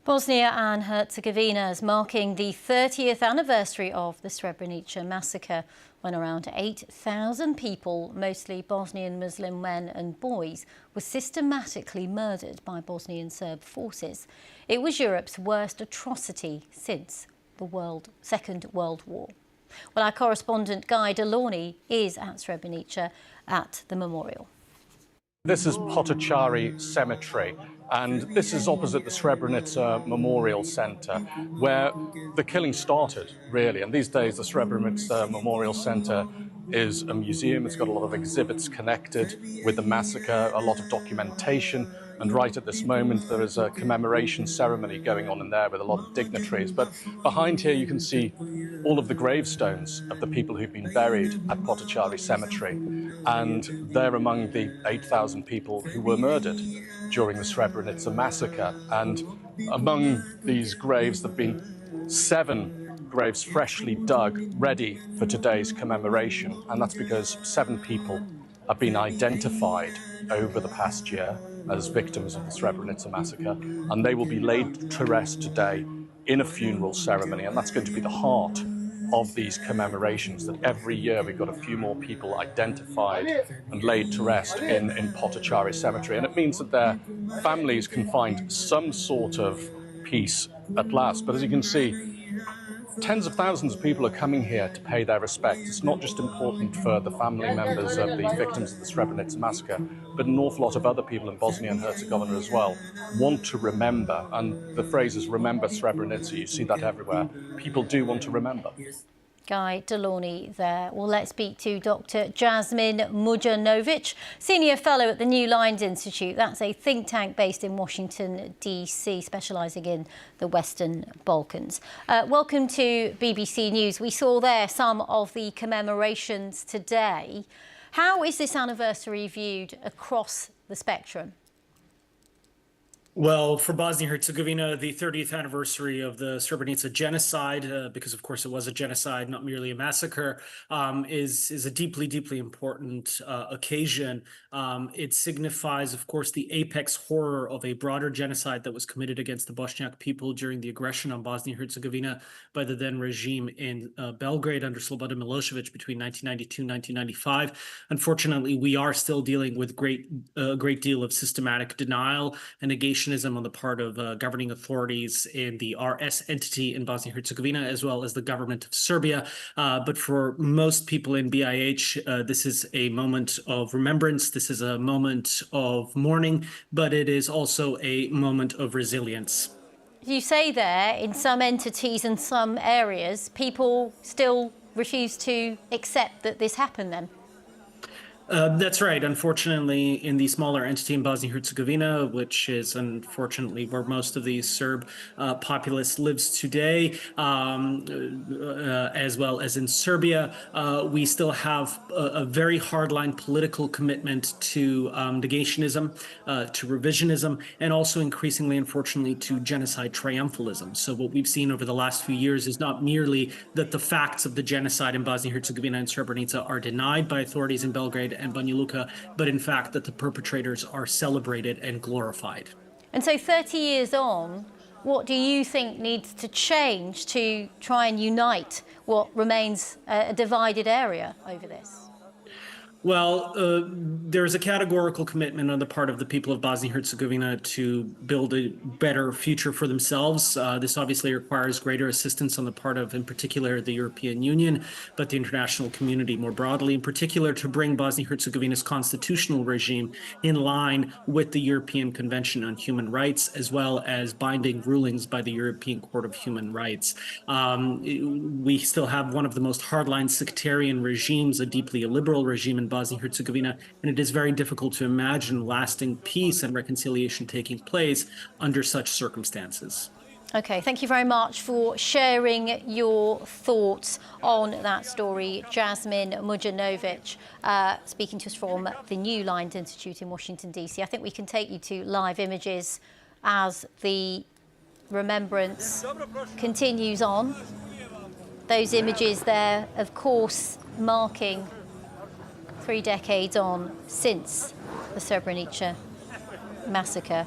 Bosnia and Herzegovina is marking the 30th anniversary of the Srebrenica massacre, when around 8,000 people, mostly Bosnian Muslim men and boys, were systematically murdered by Bosnian Serb forces. It was Europe's worst atrocity since the Second World War. Well, our correspondent Guy Delaunay is at Srebrenica at the memorial. This is Potocari Cemetery, and this is opposite the Srebrenica Memorial Centre, where the killing started, really. And these days, the Srebrenica Memorial Centre is a museum. It's got a lot of exhibits connected with the massacre, a lot of documentation. And right at this moment, there is a commemoration ceremony going on in there with a lot of dignitaries. But behind here, you can see all of the gravestones of the people who've been buried at Potocari Cemetery. And they're among the 8,000 people who were murdered during the Srebrenica massacre. And among these graves, there have been 7 graves freshly dug, ready for today's commemoration. And that's because 7 people have been identified over the past year as victims of the Srebrenica massacre, and they will be laid to rest today in a funeral ceremony. And that's going to be the heart of these commemorations, that every year we've got a few more people identified and laid to rest in Potocari Cemetery. And it means that their families can find some sort of peace at last. But as you can see, tens of thousands of people are coming here to pay their respects. It's not just important for the family members of the victims of the Srebrenica massacre, but an awful lot of other people in Bosnia and Herzegovina as well want to remember. And the phrase is "remember Srebrenica." You see that everywhere. People do want to remember. Guy Delaunay there. Well, let's speak to Dr. Jasmine Mujanovic, Senior Fellow at the New Lines Institute. That's a think tank based in Washington, D.C., specialising in the Western Balkans. Welcome to BBC News. We saw there some of the commemorations today. How is this anniversary viewed across the spectrum? Well, for Bosnia and Herzegovina, the 30th anniversary of the Srebrenica genocide, because of course it was a genocide, not merely a massacre, is a deeply, deeply important occasion. It signifies, of course, the apex horror of a broader genocide that was committed against the Bosniak people during the aggression on Bosnia and Herzegovina by the then regime in Belgrade under Slobodan Milosevic between 1992 and 1995. Unfortunately, we are still dealing with a great deal of systematic denial and negation on the part of governing authorities in the RS entity in Bosnia and Herzegovina, as well as the government of Serbia. But for most people in BIH, this is a moment of remembrance. This is a moment of mourning, but it is also a moment of resilience. You say there, in some entities and some areas, people still refuse to accept that this happened then? That's right. Unfortunately, in the smaller entity in Bosnia and Herzegovina, which is unfortunately where most of the Serb populace lives today, as well as in Serbia, we still have a very hardline political commitment to negationism, to revisionism, and also increasingly, unfortunately, to genocide triumphalism. So what we've seen over the last few years is not merely that the facts of the genocide in Bosnia and Herzegovina and Srebrenica are denied by authorities in Belgrade and Banja Luka, but in fact that the perpetrators are celebrated and glorified. And so 30 years on, what do you think needs to change to try and unite what remains a divided area over this? Well, there's a categorical commitment on the part of the people of Bosnia and Herzegovina to build a better future for themselves. This obviously requires greater assistance on the part of, in particular, the European Union, but the international community more broadly, in particular, to bring Bosnia and Herzegovina's constitutional regime in line with the European Convention on Human Rights, as well as binding rulings by the European Court of Human Rights. We still have one of the most hardline sectarian regimes, a deeply illiberal regime in Bosnia and Herzegovina, and it is very difficult to imagine lasting peace and reconciliation taking place under such circumstances. OK, thank you very much for sharing your thoughts on that story. Jasmine Mujanovic, speaking to us from the New Lines Institute in Washington, D.C. I think we can take you to live images as the remembrance continues on. Those images there, of course, marking 3 decades on since the Srebrenica massacre.